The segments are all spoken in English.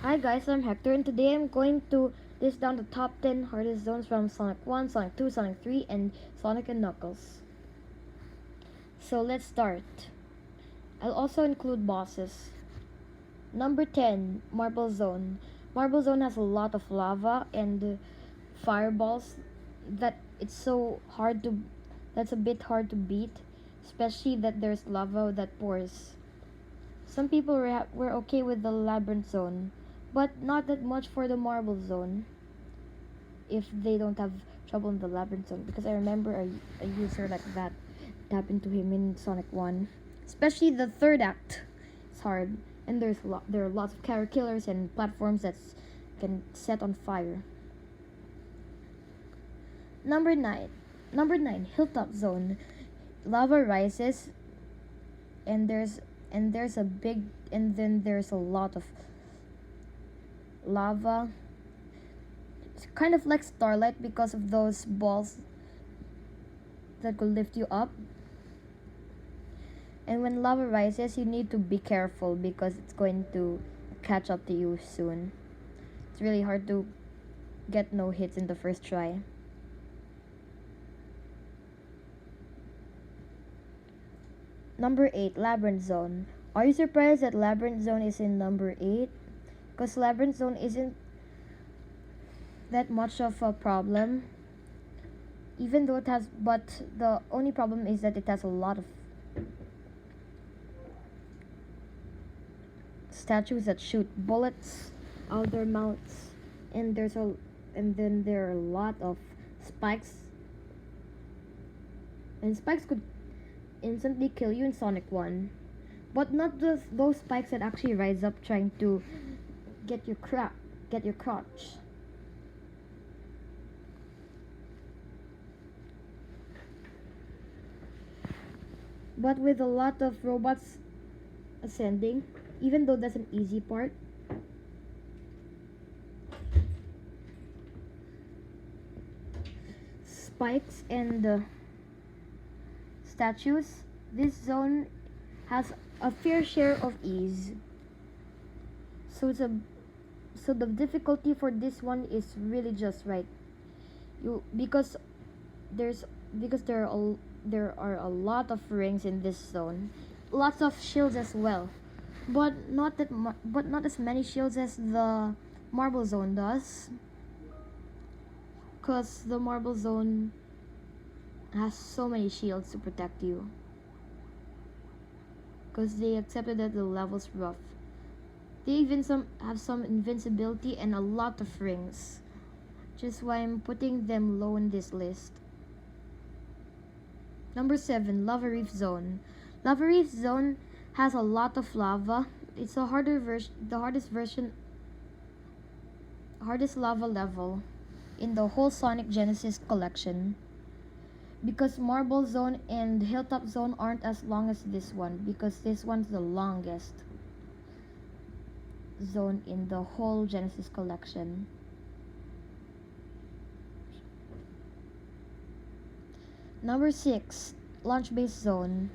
Hi guys, I'm Hector and today I'm going to list down the top 10 hardest zones from Sonic 1, Sonic 2, Sonic 3, and Sonic and Knuckles. So let's start. I'll also include bosses. Number 10, Marble Zone. Marble Zone has a lot of lava and fireballs that it's so hard to that's a bit hard to beat, especially that there's lava that pours. Some people were okay with the Labyrinth Zone, but not that much for the Marble Zone if they don't have trouble in the Labyrinth Zone. Because I remember a user like that happened to him in Sonic 1. Especially the third act. It's hard. And there are lots of character killers and platforms that can set on fire. Number 9. Number 9, Hilltop Zone. Lava rises and there's a big and then there's a lot of lava. It's kind of like Starlight because of those balls that could lift you up. And when lava rises, you need to be careful because it's going to catch up to you soon. It's really hard to get no hits in the first try. Number 8, Labyrinth Zone. Are you surprised that Labyrinth Zone is in number 8? Because Labyrinth Zone isn't that much of a problem. Even though but the only problem is that it has a lot of statues that shoot bullets out their mouths, and then there are a lot of spikes, and spikes could instantly kill you in Sonic 1, but not those spikes that actually rise up trying to get your crotch. But with a lot of robots ascending, even though that's an easy part, spikes and statues, this zone has a fair share of ease. So the difficulty for this one is really just right. You there's because there are a lot of rings in this zone, lots of shields as well, but but not as many shields as the Marble Zone does, cause the Marble Zone has so many shields to protect you, cause they accepted that the level's rough. They even have some invincibility and a lot of rings, just why I'm putting them low in this list. Number 7, Lava Reef Zone. Lava Reef Zone has a lot of lava. It's the hardest lava level in the whole Sonic Genesis collection. Because Marble Zone and Hilltop Zone aren't as long as this one, because this one's the longest zone in the whole Genesis collection. Number 6, Launch Base Zone.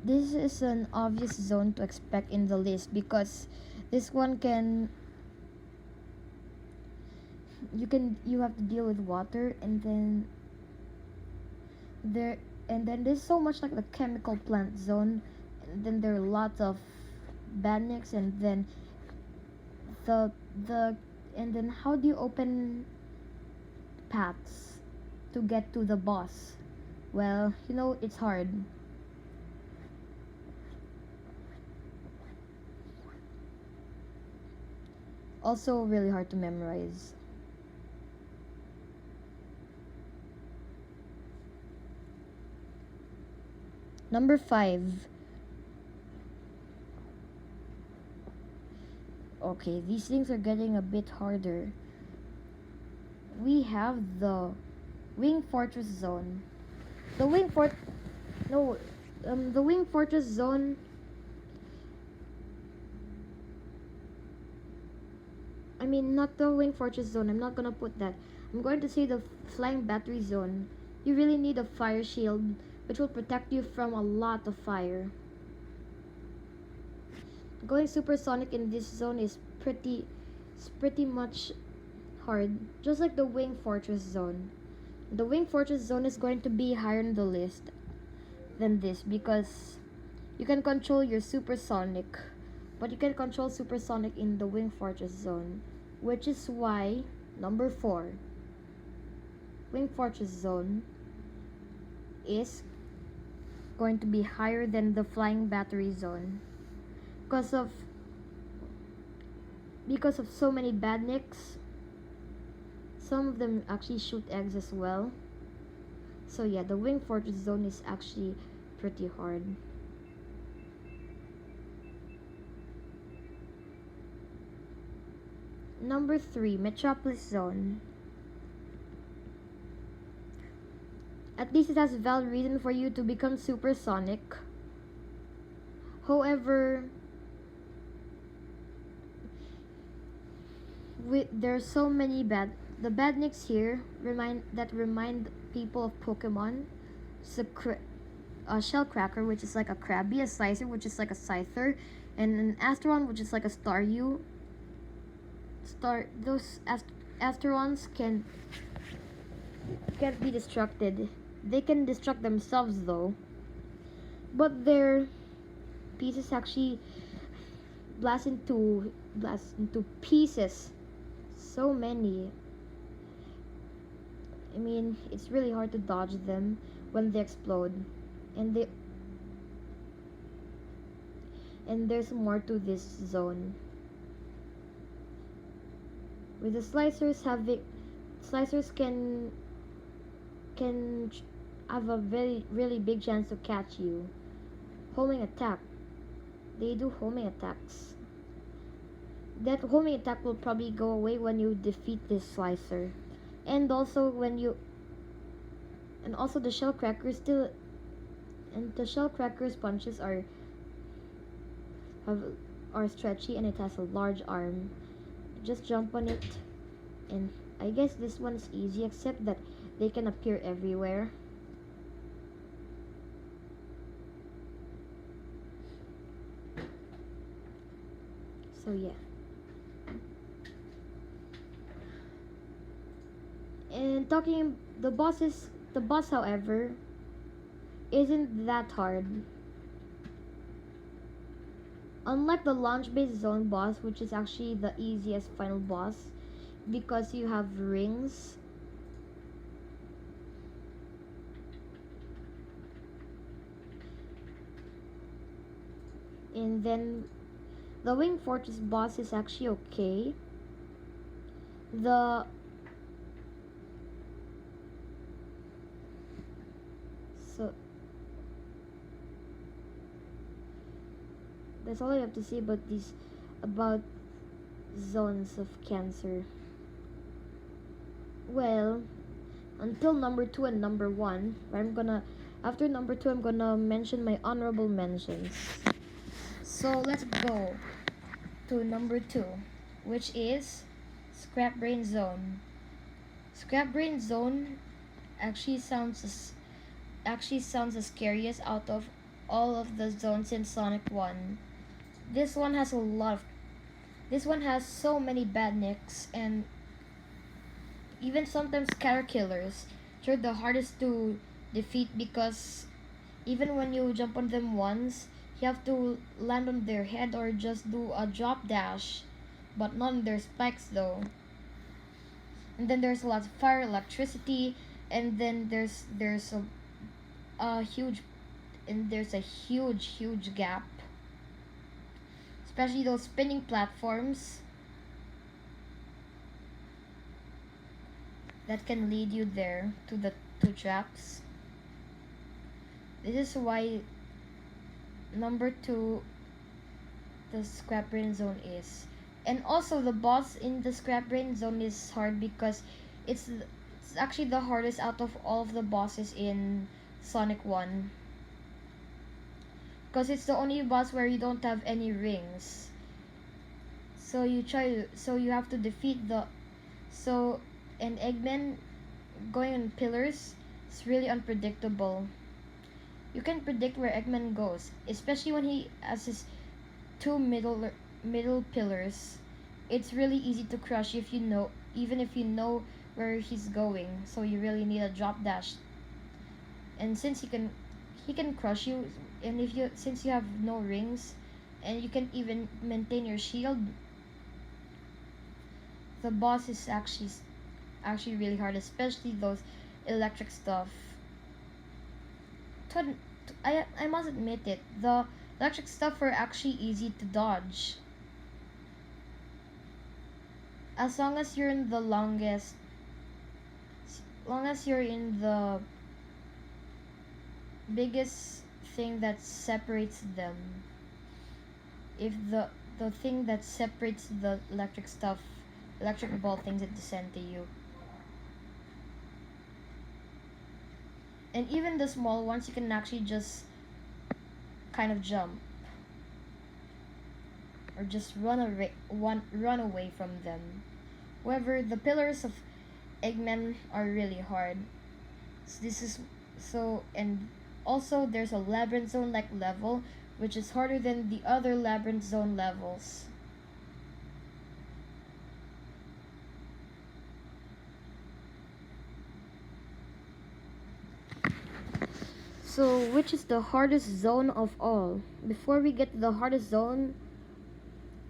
This is an obvious zone to expect in the list because this one you have to deal with water, and then there's so much like the chemical plant zone, and then there are lots of bandits, and then the and then how do you open paths to get to the boss? Well, it's hard. Also really hard to memorize. Number 5. Okay, these things are getting a bit harder. We have the Wing Fortress Zone. The Wing Fort No, the Wing Fortress Zone, I mean, not the Wing Fortress Zone. I'm not gonna put that. I'm going to say the Flying Battery Zone. You really need a fire shield, which will protect you from a lot of fire. going supersonic in this zone is pretty much hard, just like the Wing Fortress zone. The Wing Fortress zone is going to be higher on the list than this because you can control your supersonic, but you can control supersonic in the Wing Fortress zone, which is why number 4, Wing Fortress zone, is going to be higher than the Flying Battery zone because of so many badniks. Some of them actually shoot eggs as well. So yeah, the Wing Fortress zone is actually pretty hard. Number 3, Metropolis zone. At least it has a valid reason for you to become supersonic. However, there's so many the badniks here remind people of Pokemon. It's a Shellcracker, which is like a Krabby, a Slicer, which is like a Scyther, and an Asteron, which is like a Staryu. Those Asterons can't be destructed. They can destruct themselves though, but their pieces actually blast into pieces. So many. I mean, it's really hard to dodge them when they explode, and there's more to this zone. With the slicers, slicers can have a really big chance to catch you. Homing attack. They do homing attacks. That homing attack will probably go away when you defeat this slicer, and also the Shellcracker still, and the Shellcracker's punches are stretchy, and it has a large arm. Just jump on it, and I guess this one's easy, except that they can appear everywhere. So yeah. And talking the boss, however, isn't that hard. Unlike the launch-based zone boss, which is actually the easiest final boss because you have rings. And then the Wing Fortress boss is actually okay. That's all I have to say about zones of cancer. Well, until number 2 and number 1, after number 2 I'm gonna mention my honorable mentions. So let's go to number 2, which is Scrap Brain Zone. Scrap Brain Zone actually sounds the scariest out of all of the zones in Sonic 1. This one has so many badniks and even sometimes Caterkillers. They're the hardest to defeat because even when you jump on them once, you have to land on their head or just do a drop dash, but not on their spikes though. And then there's a lot of fire, electricity, and then there's a huge gap, especially those spinning platforms that can lead you there to the 2 traps. This is why number 2 the Scrap Brain Zone is. And also the boss in the Scrap Brain Zone is hard because it's actually the hardest out of all of the bosses in Sonic 1. Because it's the only boss where you don't have any rings. So you have to defeat and Eggman going on pillars is really unpredictable. You can predict where Eggman goes, especially when he has his two middle pillars. It's really easy to crush if you know, even if you know where he's going. So you really need a drop dash. And since he can crush you, and if you since you have no rings, and you can even maintain your shield, the boss is actually really hard, especially those electric stuff. I must admit it, the electric stuff are actually easy to dodge. As long as you're in the longest, long as you're in the biggest thing that separates them. If the thing that separates the electric ball things that descend to you. And even the small ones, you can actually just kind of jump. Or just run away from them. However, the pillars of Eggman are really hard. So this is and also there's a labyrinth zone like level, which is harder than the other labyrinth zone levels. So, which is the hardest zone of all? Before we get to the hardest zone,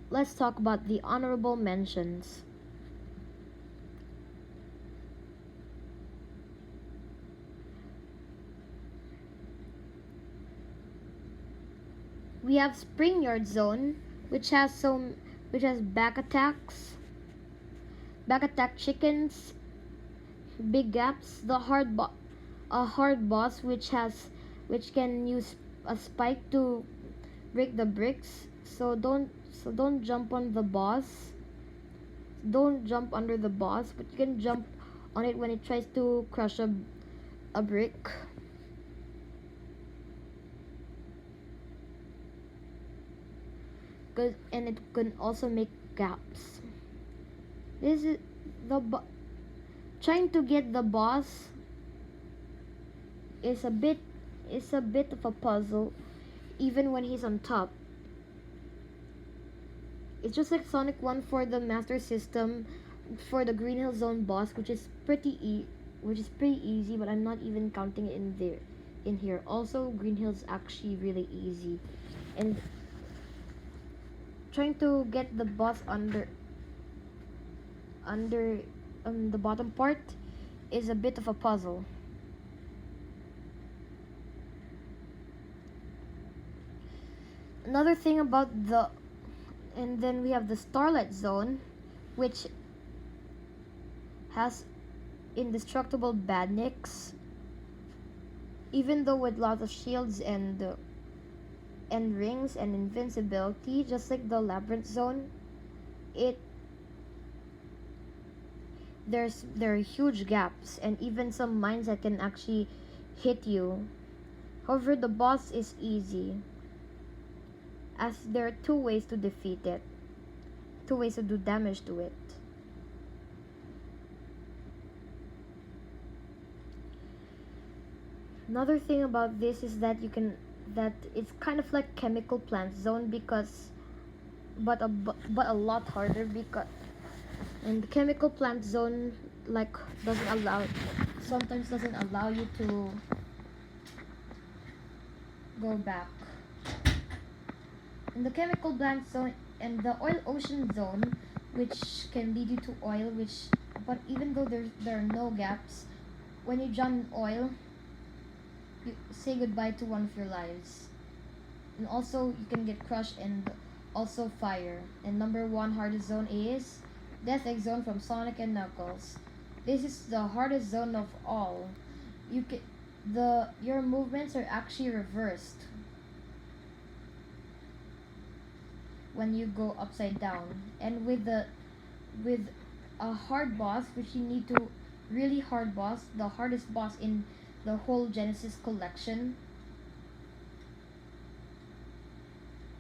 let's talk about the honorable mentions. We have Spring Yard Zone, which has back attack chickens, big gaps, a hard boss which can use a spike to break the bricks. So don't jump on the boss. Don't jump under the boss, but you can jump on it when it tries to crush a brick. And it can also make gaps. This is trying to get the boss is a bit of a puzzle, even when he's on top. It's just like Sonic 1 for the Master System, for the Green Hill Zone boss, which is pretty easy, but I'm not even counting it in here. Also, Green Hill's actually really easy, and trying to get the boss under the bottom part is a bit of a puzzle. Another thing about and then we have the Starlight Zone, which has indestructible badniks. Even though with lots of shields and rings and invincibility, just like the Labyrinth Zone, there are huge gaps and even some mines that can actually hit you. However, the boss is easy, as there are two ways to defeat it, two ways to do damage to it. Another thing about this is that it's kind of like Chemical Plant Zone, but a lot harder, because and the Chemical Plant Zone sometimes doesn't allow you to go back. In the Chemical Plant Zone and the Oil Ocean Zone, which can lead you to oil, but even though there are no gaps, when you drown in oil, you say goodbye to one of your lives. And also you can get crushed and also fire. And number one hardest zone is Death Egg Zone from Sonic and Knuckles. This is the hardest zone of all. Your movements are actually reversed when you go upside down. And with a hard boss, which you need to really hard boss, the hardest boss in the whole Genesis collection,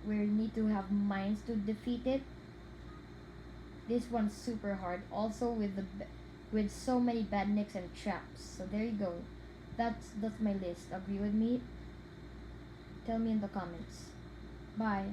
where you need to have mines to defeat it. This one's super hard, also with so many badniks and traps. So there you go. That's my list. Agree with me? Tell me in the comments. Bye.